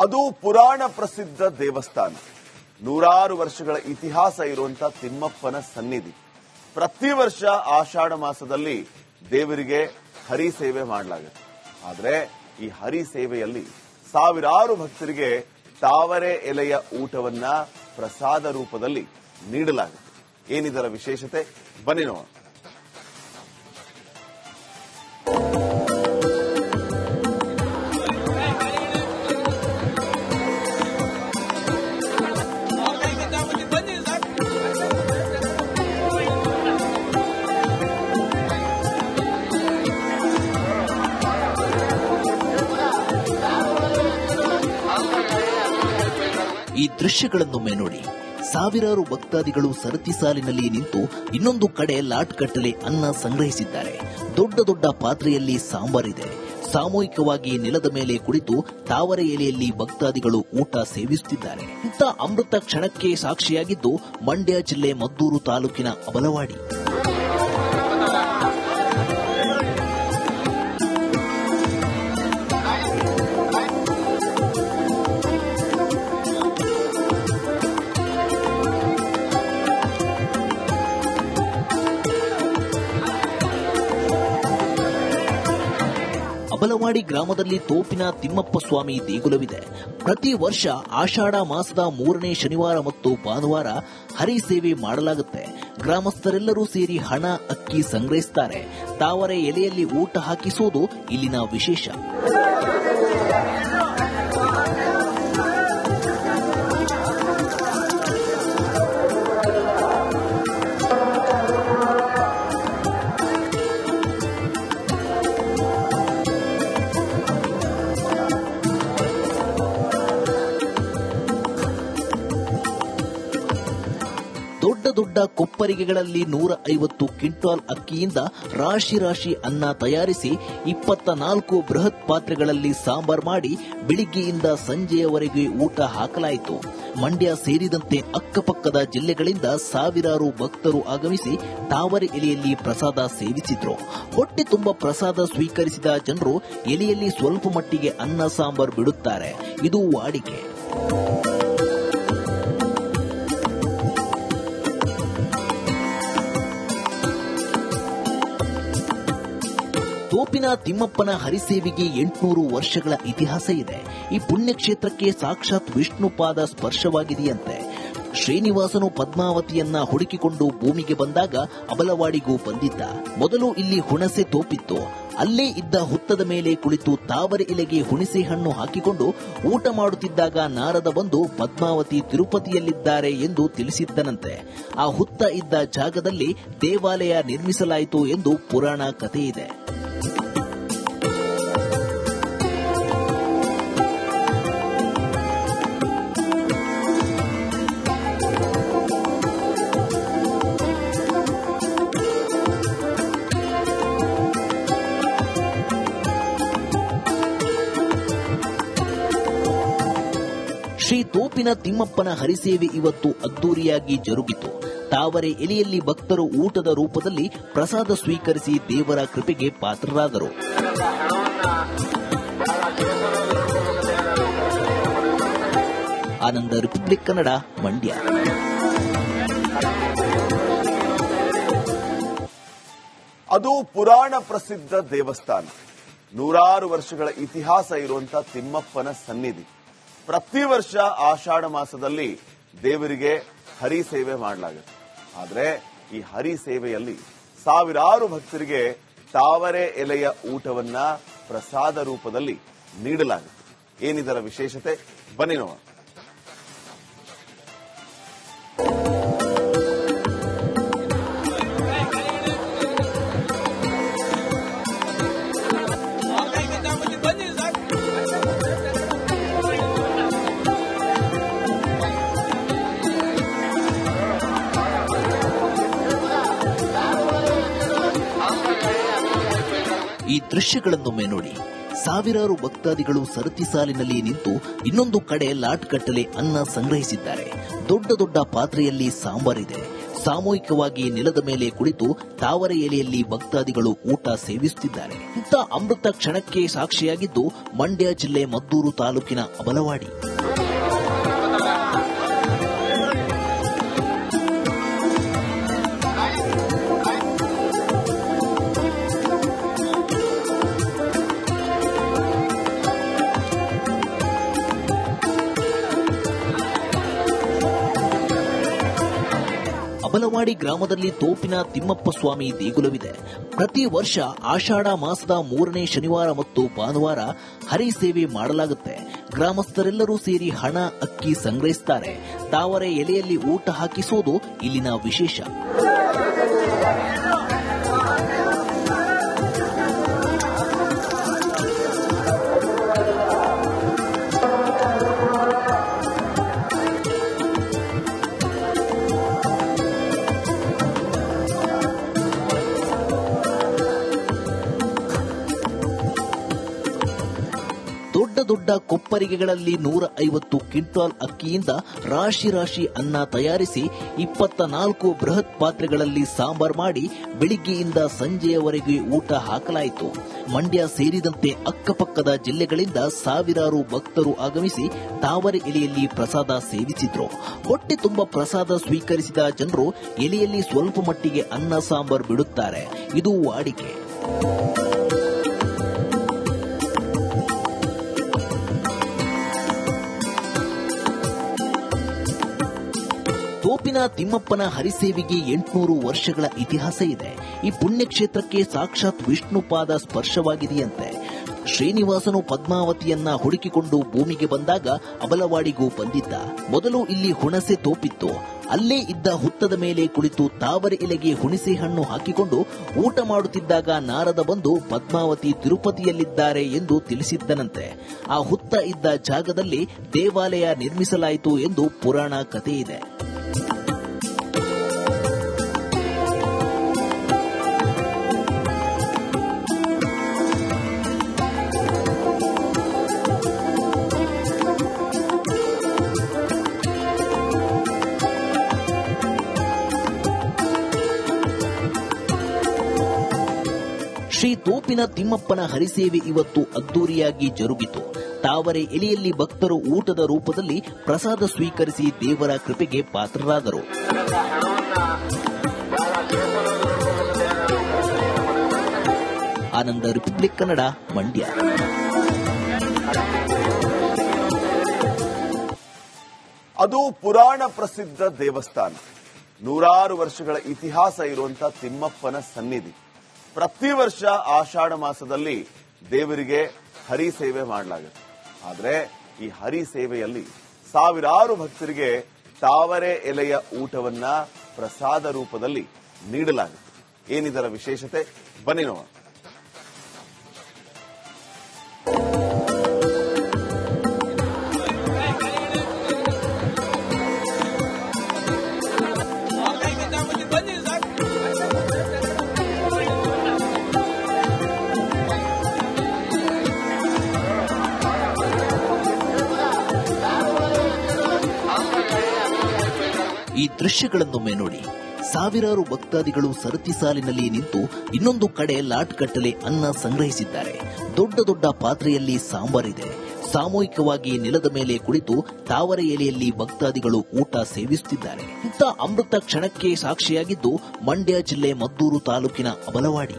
ಅದು ಪುರಾಣ ಪ್ರಸಿದ್ಧ ದೇವಸ್ಥಾನ. ನೂರಾರು ವರ್ಷಗಳ ಇತಿಹಾಸ ಇರುವಂತಹ ತಿಮ್ಮಪ್ಪನ ಸನ್ನಿಧಿ. ಪ್ರತಿ ವರ್ಷ ಆಷಾಢ ಮಾಸದಲ್ಲಿ ದೇವರಿಗೆ ಹರಿ ಸೇವೆ ಮಾಡಲಾಗುತ್ತೆ. ಆದರೆ ಈ ಹರಿ ಸೇವೆಯಲ್ಲಿ ಸಾವಿರಾರು ಭಕ್ತರಿಗೆ ತಾವರೆ ಎಲೆಯ ಊಟವನ್ನ ಪ್ರಸಾದ ರೂಪದಲ್ಲಿ ನೀಡಲಾಗುತ್ತೆ. ಏನಿದರ ವಿಶೇಷತೆ ಬನ್ನಿ ನೋಡೋಣ. ಈ ದೃಶ್ಯಗಳನ್ನೊಮ್ಮೆ ನೋಡಿ. ಸಾವಿರಾರು ಭಕ್ತಾದಿಗಳು ಸರತಿ ಸಾಲಿನಲ್ಲಿ ನಿಂತು ಇನ್ನೊಂದು ಕಡೆ ಲಾಟ್ ಕಟ್ಟಲೆ ಅನ್ನ ಸಂಗ್ರಹಿಸಿದ್ದಾರೆ. ದೊಡ್ಡ ದೊಡ್ಡ ಪಾತ್ರೆಯಲ್ಲಿ ಸಾಂಬಾರಿದೆ. ಸಾಮೂಹಿಕವಾಗಿ ನೆಲದ ಮೇಲೆ ಕುಳಿತು ತಾವರೆ ಎಲೆಯಲ್ಲಿ ಭಕ್ತಾದಿಗಳು ಊಟ ಸೇವಿಸುತ್ತಿದ್ದಾರೆ. ಇಂಥ ಅಮೃತ ಕ್ಷಣಕ್ಕೆ ಸಾಕ್ಷಿಯಾಗಿದ್ದು ಮಂಡ್ಯ ಜಿಲ್ಲೆ ಮದ್ದೂರು ತಾಲೂಕಿನ ಅಬಲವಾಡಿ. ಅಬಲವಾಡಿ ಗ್ರಾಮದಲ್ಲಿ ತೋಪಿನ ತಿಮ್ಮಪ್ಪ ಸ್ವಾಮಿ ದೇಗುಲವಿದೆ. ಪ್ರತಿ ವರ್ಷ ಆಷಾಢ ಮಾಸದ 3ನೇ ಶನಿವಾರ ಮತ್ತು ಭಾನುವಾರ ಹರಿ ಸೇವೆ ಮಾಡಲಾಗುತ್ತೆ. ಗ್ರಾಮಸ್ಥರೆಲ್ಲರೂ ಸೇರಿ ಹಣ, ಅಕ್ಕಿ ಸಂಗ್ರಹಿಸುತ್ತಾರೆ. ತಾವರೆ ಎಲೆಯಲ್ಲಿ ಊಟ ಹಾಕಿಸುವುದು ಇಲ್ಲಿನ ವಿಶೇಷ. ದೊಡ್ಡ ದೊಡ್ಡ ಕೊಪ್ಪರಿಗೆಗಳಲ್ಲಿ 150 ಕ್ವಿಂಟಾಲ್ ಅಕ್ಕಿಯಿಂದ ರಾಶಿ ರಾಶಿ ಅನ್ನ ತಯಾರಿಸಿ 24 ಬೃಹತ್ ಪಾತ್ರೆಗಳಲ್ಲಿ ಸಾಂಬಾರ್ ಮಾಡಿ ಬೆಳಿಗ್ಗೆಯಿಂದ ಸಂಜೆಯವರೆಗೆ ಊಟ ಹಾಕಲಾಯಿತು. ಮಂಡ್ಯ ಸೇರಿದಂತೆ ಅಕ್ಕಪಕ್ಕದ ಜಿಲ್ಲೆಗಳಿಂದ ಸಾವಿರಾರು ಭಕ್ತರು ಆಗಮಿಸಿ ತಾವರೆ ಎಲೆಯಲ್ಲಿ ಪ್ರಸಾದ ಸೇವಿಸಿದ್ರು. ಹೊಟ್ಟೆ ತುಂಬ ಪ್ರಸಾದ ಸ್ವೀಕರಿಸಿದ ಜನರು ಎಲೆಯಲ್ಲಿ ಸ್ವಲ್ಪ ಮಟ್ಟಿಗೆ ಅನ್ನ ಸಾಂಬಾರ್ ಬಿಡುತ್ತಾರೆ. ಇದು ವಾಡಿಕೆ. ತೋಪಿನ ತಿಮ್ಮಪ್ಪನ ಹರಿಸೇವೆಗೆ 800 ವರ್ಷಗಳ ಇತಿಹಾಸ ಇದೆ. ಈ ಪುಣ್ಯಕ್ಷೇತ್ರಕ್ಕೆ ಸಾಕ್ಷಾತ್ ವಿಷ್ಣುಪಾದ ಸ್ಪರ್ಶವಾಗಿದೆಯಂತೆ. ಶ್ರೀನಿವಾಸನು ಪದ್ಮಾವತಿಯನ್ನ ಹುಡುಕಿಕೊಂಡು ಭೂಮಿಗೆ ಬಂದಾಗ ಅಬಲವಾಡಿಗೂ ಬಂದಿದ್ದ. ಮೊದಲು ಇಲ್ಲಿ ಹುಣಸೆ ತೋಪಿತ್ತು. ಅಲ್ಲೇ ಇದ್ದ ಹುತ್ತದ ಮೇಲೆ ಕುಳಿತು ತಾವರೆ ಎಲೆಗೆ ಹುಣಸೆ ಹಣ್ಣು ಹಾಕಿಕೊಂಡು ಊಟ ಮಾಡುತ್ತಿದ್ದಾಗ ನಾರದ ಬಂದು ಪದ್ಮಾವತಿ ತಿರುಪತಿಯಲ್ಲಿದ್ದಾರೆ ಎಂದು ತಿಳಿಸಿದ್ದನಂತೆ. ಆ ಹುತ್ತ ಇದ್ದ ಜಾಗದಲ್ಲಿ ದೇವಾಲಯ ನಿರ್ಮಿಸಲಾಯಿತು ಎಂದು ಪುರಾಣ ಕಥೆಯಿದೆ. ಶ್ರೀ ತೋಪಿನ ತಿಮ್ಮಪ್ಪನ ಹರಿಸೇವೆ ಇವತ್ತು ಅದ್ದೂರಿಯಾಗಿ ಜರುಗಿತು. ತಾವರೆ ಎಲೆಯಲ್ಲಿ ಭಕ್ತರು ಊಟದ ರೂಪದಲ್ಲಿ ಪ್ರಸಾದ ಸ್ವೀಕರಿಸಿ ದೇವರ ಕೃಪೆಗೆ ಪಾತ್ರರಾದರು. ಆನಂದ, ರಿಪಬ್ಲಿಕ್ ಕನ್ನಡ, ಮಂಡ್ಯ. ಅದು ಪುರಾಣ ಪ್ರಸಿದ್ಧ ದೇವಸ್ಥಾನ. ನೂರಾರು ವರ್ಷಗಳ ಇತಿಹಾಸ ಇರುವಂತಹ ತಿಮ್ಮಪ್ಪನ ಸನ್ನಿಧಿ. ಪ್ರತಿ ವರ್ಷ ಆಷಾಢ ಮಾಸದಲ್ಲಿ ದೇವರಿಗೆ ಹರಿ ಸೇವೆ ಮಾಡಲಾಗುತ್ತೆ. ಆದರೆ ಈ ಹರಿ ಸೇವೆಯಲ್ಲಿ ಸಾವಿರಾರು ಭಕ್ತರಿಗೆ ತಾವರೆ ಎಲೆಯ ಊಟವನ್ನ ಪ್ರಸಾದ ರೂಪದಲ್ಲಿ ನೀಡಲಾಗುತ್ತೆ. ಏನಿದರ ವಿಶೇಷತೆ ಬನ್ನಿ ನೋಡೋಣ. ಈ ದೃಶ್ಯಗಳನ್ನೊಮ್ಮೆ ನೋಡಿ. ಸಾವಿರಾರು ಭಕ್ತಾದಿಗಳು ಸರತಿ ಸಾಲಿನಲ್ಲಿ ನಿಂತು ಇನ್ನೊಂದು ಕಡೆ ಲಾಟ್ ಕಟ್ಟಲೆ ಅನ್ನ ಸಂಗ್ರಹಿಸಿದ್ದಾರೆ. ದೊಡ್ಡ ದೊಡ್ಡ ಪಾತ್ರೆಯಲ್ಲಿ ಸಾಂಬಾರಿದೆ. ಸಾಮೂಹಿಕವಾಗಿ ನೆಲದ ಮೇಲೆ ಕುಳಿತು ತಾವರೆ ಎಲೆಯಲ್ಲಿ ಭಕ್ತಾದಿಗಳು ಊಟ ಸೇವಿಸುತ್ತಿದ್ದಾರೆ. ಇಂಥ ಅಮೃತ ಕ್ಷಣಕ್ಕೆ ಸಾಕ್ಷಿಯಾಗಿದ್ದು ಮಂಡ್ಯ ಜಿಲ್ಲೆ ಮದ್ದೂರು ತಾಲೂಕಿನ ಅಬಲವಾಡಿ. ಅಬಲವಾಡಿ ಗ್ರಾಮದಲ್ಲಿ ತೋಪಿನ ತಿಮ್ಮಪ್ಪ ಸ್ವಾಮಿ ದೇಗುಲವಿದೆ. ಪ್ರತಿ ವರ್ಷ ಆಷಾಢ ಮಾಸದ 3ನೇ ಶನಿವಾರ ಮತ್ತು ಭಾನುವಾರ ಹರಿಸೇವೆ ಮಾಡಲಾಗುತ್ತೆ. ಗ್ರಾಮಸ್ಥರೆಲ್ಲರೂ ಸೇರಿ ಹಣ, ಅಕ್ಕಿ ಸಂಗ್ರಹಿಸುತ್ತಾರೆ. ತಾವರೆ ಎಲೆಯಲ್ಲಿ ಊಟ ಹಾಕಿಸುವುದು ಇಲ್ಲಿನ ವಿಶೇಷ. ದೊಡ್ಡ ಕೊಪ್ಪರಿಗೆಗಳಲ್ಲಿ 150 ಕ್ವಿಂಟಾಲ್ ಅಕ್ಕಿಯಿಂದ ರಾಶಿ ರಾಶಿ ಅನ್ನ ತಯಾರಿಸಿ 24 ಬೃಹತ್ ಪಾತ್ರೆಗಳಲ್ಲಿ ಸಾಂಬಾರ್ ಮಾಡಿ ಬೆಳಿಗ್ಗೆಯಿಂದ ಸಂಜೆಯವರೆಗೆ ಊಟ ಹಾಕಲಾಯಿತು. ಮಂಡ್ಯ ಸೇರಿದಂತೆ ಅಕ್ಕಪಕ್ಕದ ಜಿಲ್ಲೆಗಳಿಂದ ಸಾವಿರಾರು ಭಕ್ತರು ಆಗಮಿಸಿ ತಾವರೆ ಎಲೆಯಲ್ಲಿ ಪ್ರಸಾದ ಸೇವಿಸಿದ್ರು. ಹೊಟ್ಟೆ ತುಂಬ ಪ್ರಸಾದ ಸ್ವೀಕರಿಸಿದ ಜನರು ಎಲೆಯಲ್ಲಿ ಸ್ವಲ್ಪ ಮಟ್ಟಿಗೆ ಅನ್ನ ಸಾಂಬಾರ್ ಬಿಡುತ್ತಾರೆ. ಇದು ವಾಡಿಕೆ. ತೋಪಿನ ತಿಮ್ಮಪ್ಪನ ಹರಿಸೇವೆಗೆ 800 ವರ್ಷಗಳ ಇತಿಹಾಸ ಇದೆ. ಈ ಪುಣ್ಯಕ್ಷೇತ್ರಕ್ಕೆ ಸಾಕ್ಷಾತ್ ವಿಷ್ಣುಪಾದ ಸ್ಪರ್ಶವಾಗಿದೆಯಂತೆ. ಶ್ರೀನಿವಾಸನು ಪದ್ಮಾವತಿಯನ್ನ ಹುಡುಕಿಕೊಂಡು ಭೂಮಿಗೆ ಬಂದಾಗ ಅಬಲವಾಡಿಗೂ ಬಂದಿದ್ದ. ಮೊದಲು ಇಲ್ಲಿ ಹುಣಸೆ ತೋಪಿತ್ತು. ಅಲ್ಲೇ ಇದ್ದ ಹುತ್ತದ ಮೇಲೆ ಕುಳಿತು ತಾವರೆ ಎಲೆಗೆ ಹುಣಸೆ ಹಣ್ಣು ಹಾಕಿಕೊಂಡು ಊಟ ಮಾಡುತ್ತಿದ್ದಾಗ ನಾರದ ಬಂದು ಪದ್ಮಾವತಿ ತಿರುಪತಿಯಲ್ಲಿದ್ದಾರೆ ಎಂದು ತಿಳಿಸಿದ್ದನಂತೆ. ಆ ಹುತ್ತ ಇದ್ದ ಜಾಗದಲ್ಲಿ ದೇವಾಲಯ ನಿರ್ಮಿಸಲಾಯಿತು ಎಂದು ಪುರಾಣ ಕಥೆ ಇದೆ. ಶ್ರೀ ತೋಪಿನ ತಿಮ್ಮಪ್ಪನ ಹರಿಸೇವೆ ಇವತ್ತು ಅದ್ದೂರಿಯಾಗಿ ಜರುಗಿತು. ತಾವರೆ ಎಲೆಯಲ್ಲಿ ಭಕ್ತರು ಊಟದ ರೂಪದಲ್ಲಿ ಪ್ರಸಾದ ಸ್ವೀಕರಿಸಿ ದೇವರ ಕೃಪೆಗೆ ಪಾತ್ರರಾದರು. ಆನಂದ, ರಿಪಬ್ಲಿಕ್ ಕನ್ನಡ, ಮಂಡ್ಯ. ಅದು ಪುರಾಣ ಪ್ರಸಿದ್ಧ ದೇವಸ್ಥಾನ. 100 ವರ್ಷಗಳ ಇತಿಹಾಸ ಇರುವಂತಹ ತಿಮ್ಮಪ್ಪನ ಸನ್ನಿಧಿ. ಪ್ರತಿ ವರ್ಷ ಆಷಾಢ ಮಾಸದಲ್ಲಿ ದೇವರಿಗೆ ಹರಿ ಸೇವೆ ಮಾಡಲಾಗುತ್ತೆ. ಆದರೆ ಈ ಹರಿ ಸೇವೆಯಲ್ಲಿ ಸಾವಿರಾರು ಭಕ್ತರಿಗೆ ತಾವರೆ ಎಲೆಯ ಊಟವನ್ನ ಪ್ರಸಾದ ರೂಪದಲ್ಲಿ ನೀಡಲಾಗುತ್ತೆ. ಏನಿದರ ವಿಶೇಷತೆ ಬನ್ನಿ ನೋಡೋಣ. ಈ ದೃಶ್ಯಗಳನ್ನೊಮ್ಮೆ ನೋಡಿ. ಸಾವಿರಾರು ಭಕ್ತಾದಿಗಳು ಸರತಿ ಸಾಲಿನಲ್ಲಿ ನಿಂತು ಇನ್ನೊಂದು ಕಡೆ ಲಾಟ್ ಗಟ್ಟಲೆ ಅನ್ನ ಸಂಗ್ರಹಿಸಿದ್ದಾರೆ. ದೊಡ್ಡ ದೊಡ್ಡ ಪಾತ್ರೆಯಲ್ಲಿ ಸಾಂಬಾರಿದೆ. ಸಾಮೂಹಿಕವಾಗಿ ನೆಲದ ಮೇಲೆ ಕುಳಿತು ತಾವರೆ ಎಲೆಯಲ್ಲಿ ಭಕ್ತಾದಿಗಳು ಊಟ ಸೇವಿಸುತ್ತಿದ್ದಾರೆ. ಇಂಥ ಅಮೃತ ಕ್ಷಣಕ್ಕೆ ಸಾಕ್ಷಿಯಾಗಿದ್ದು ಮಂಡ್ಯ ಜಿಲ್ಲೆ ಮದ್ದೂರು ತಾಲೂಕಿನ ಅಬಲವಾಡಿ.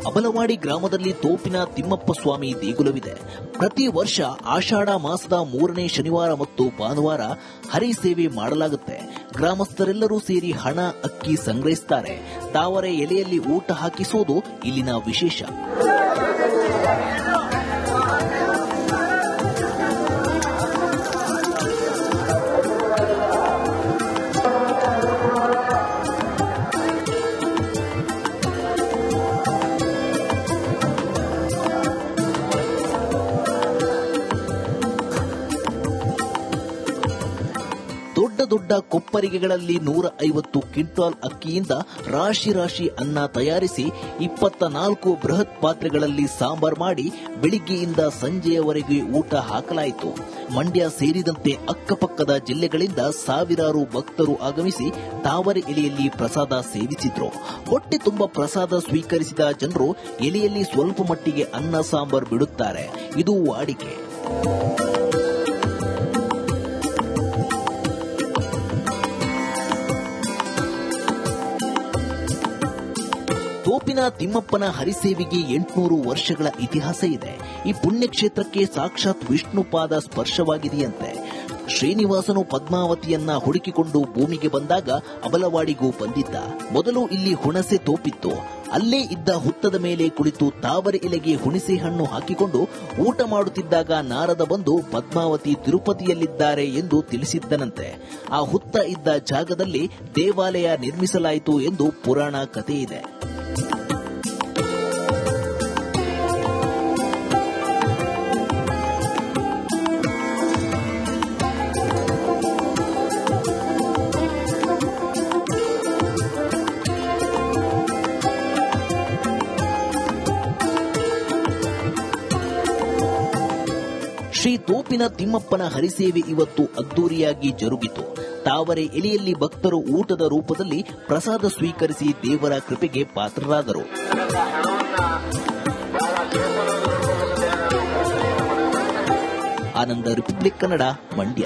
ಅಬಲವಾಡಿ ಗ್ರಾಮದಲ್ಲಿ ತೋಪಿನ ತಿಮ್ಮಪ್ಪ ಸ್ವಾಮಿ ದೇಗುಲವಿದೆ. ಪ್ರತಿ ವರ್ಷ ಆಷಾಢ ಮಾಸದ 3ನೇ ಶನಿವಾರ ಮತ್ತು ಭಾನುವಾರ ಹರಿಸೇವೆ ಮಾಡಲಾಗುತ್ತೆ. ಗ್ರಾಮಸ್ಥರೆಲ್ಲರೂ ಸೇರಿ ಹಣ, ಅಕ್ಕಿ ಸಂಗ್ರಹಿಸುತ್ತಾರೆ. ತಾವರೆ ಎಲೆಯಲ್ಲಿ ಊಟ ಹಾಕಿಸುವುದು ಇಲ್ಲಿನ ವಿಶೇಷ. ದೊಡ್ಡ ಕೊಪ್ಪರಿಗೆಗಳಲ್ಲಿ 150 ಕ್ವಿಂಟಾಲ್ ಅಕ್ಕಿಯಿಂದ ರಾಶಿ ರಾಶಿ ಅನ್ನ ತಯಾರಿಸಿ 24 ಬೃಹತ್ ಪಾತ್ರೆಗಳಲ್ಲಿ ಸಾಂಬಾರ್ ಮಾಡಿ ಬೆಳಿಗ್ಗೆಯಿಂದ ಸಂಜೆಯವರೆಗೆ ಊಟ ಹಾಕಲಾಯಿತು. ಮಂಡ್ಯ ಸೇರಿದಂತೆ ಅಕ್ಕಪಕ್ಕದ ಜಿಲ್ಲೆಗಳಿಂದ ಸಾವಿರಾರು ಭಕ್ತರು ಆಗಮಿಸಿ ತಾವರೆ ಎಲೆಯಲ್ಲಿ ಪ್ರಸಾದ ಸೇವಿಸಿದ್ರು. ಹೊಟ್ಟೆ ತುಂಬ ಪ್ರಸಾದ ಸ್ವೀಕರಿಸಿದ ಜನರು ಎಲೆಯಲ್ಲಿ ಸ್ವಲ್ಪ ಮಟ್ಟಿಗೆ ಅನ್ನ ಸಾಂಬಾರ್ ಬಿಡುತ್ತಾರೆ. ಇದು ವಾಡಿಕೆ. ತೋಪಿನ ತಿಮ್ಮಪ್ಪನ ಹರಿಸೇವೆಗೆ 800 ವರ್ಷಗಳ ಇತಿಹಾಸ ಇದೆ. ಈ ಪುಣ್ಯಕ್ಷೇತ್ರಕ್ಕೆ ಸಾಕ್ಷಾತ್ ವಿಷ್ಣುಪಾದ ಸ್ಪರ್ಶವಾಗಿದೆಯಂತೆ. ಶ್ರೀನಿವಾಸನು ಪದ್ಮಾವತಿಯನ್ನ ಹುಡುಕಿಕೊಂಡು ಭೂಮಿಗೆ ಬಂದಾಗ ಅಬಲವಾಡಿಗೂ ಬಂದಿದ್ದ. ಮೊದಲು ಇಲ್ಲಿ ಹುಣಸೆ ತೋಪಿತ್ತು. ಅಲ್ಲೇ ಇದ್ದ ಹುತ್ತದ ಮೇಲೆ ಕುಳಿತು ತಾವರೆ ಎಲೆಗೆ ಹುಣಸೆ ಹಣ್ಣು ಹಾಕಿಕೊಂಡು ಊಟ ಮಾಡುತ್ತಿದ್ದಾಗ ನಾರದ ಬಂದು ಪದ್ಮಾವತಿ ತಿರುಪತಿಯಲ್ಲಿದ್ದಾರೆ ಎಂದು ತಿಳಿಸಿದ್ದನಂತೆ. ಆ ಹುತ್ತ ಇದ್ದ ಜಾಗದಲ್ಲಿ ದೇವಾಲಯ ನಿರ್ಮಿಸಲಾಯಿತು ಎಂದು ಪುರಾಣ ಕಥೆಯಿದೆ. ಶ್ರೀ ತೋಪಿನ ತಿಮ್ಮಪ್ಪನ ಹರಿಸೇವೆ ಇವತ್ತು ಅದ್ದೂರಿಯಾಗಿ ಜರುಗಿತು. ತಾವರೆ ಎಲೆಯಲ್ಲಿ ಭಕ್ತರು ಊಟದ ರೂಪದಲ್ಲಿ ಪ್ರಸಾದ ಸ್ವೀಕರಿಸಿ ದೇವರ ಕೃಪೆಗೆ ಪಾತ್ರರಾದರು. ಆನಂದ, ರಿಪಬ್ಲಿಕ್ ಕನ್ನಡ, ಮಂಡ್ಯ.